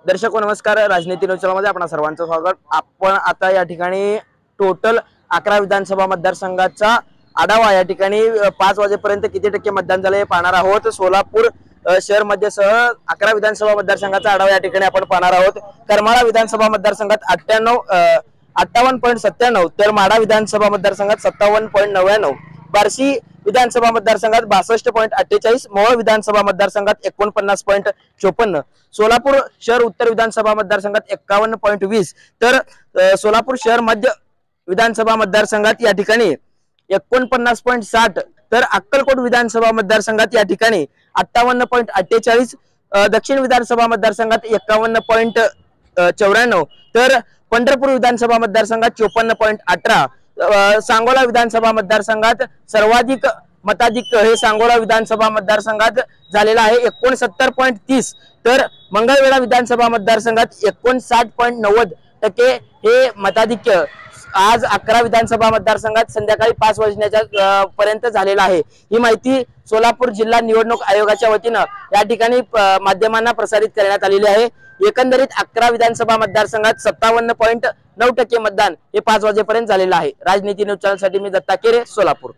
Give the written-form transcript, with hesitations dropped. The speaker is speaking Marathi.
दर्शक नमस्कार, राजनीती न्यूज मध्ये आपणा सर्वांचं स्वागत। आपण आता या ठिकाणी टोटल 11 विधानसभा मतदारसंघाचा आढावा या ठिकाणी 5 वाजेपर्यंत किती टक्के मतदान झाले हे पाहणार आहोत। सोलापूर शहर मध्ये सह 11 विधानसभा मतदारसंघाचा आढावा या ठिकाणी आपण पाहणार आहोत। करमाळा विधानसभा मतदारसंघात 58.97, तर माढा विधानसभा मतदारसंघात 57.99, बार्शी विधानसभा मतदारसंघात 62.48, मोहोळ विधानसभा मतदारसंघात 49.54, सोलापूर शहर उत्तर विधानसभा मतदारसंघात 51.20, तर सोलापूर शहर मध्य विधानसभा मतदारसंघात या ठिकाणी 49.60, तर अक्कलकोट विधानसभा मतदारसंघात या ठिकाणी 58.48, दक्षिण विधानसभा मतदारसंघात 51.94, तर पंढरपूर विधानसभा मतदारसंघात 54.18, सांगोला विधानसभा मतदारसंघात सर्वाधिक मताधिक्य हे सांगोला विधानसभा मतदारसंघात झालेला आहे 69.30, तर मंगळवेढा विधानसभा मतदारसंघात 59.90% हे मताधिक्य आज 11 विधानसभा मतदारसंघात संध्याकाळी 5 वाजण्याच्या पर्यंत झालेला आहे। ही माहिती सोलापूर जिल्हा निवडणूक आयोगाच्या वतीने या ठिकाणी माध्यमांना प्रसारित करण्यात आलेली आहे। एकंदरीत 11 विधानसभा मतदारसंघात 57.9% मतदान हे 5 वाजेपर्यंत झालेलं आहे। राजनीती न्यूज चॅनल साठी मी दत्ता केरे, सोलापूर।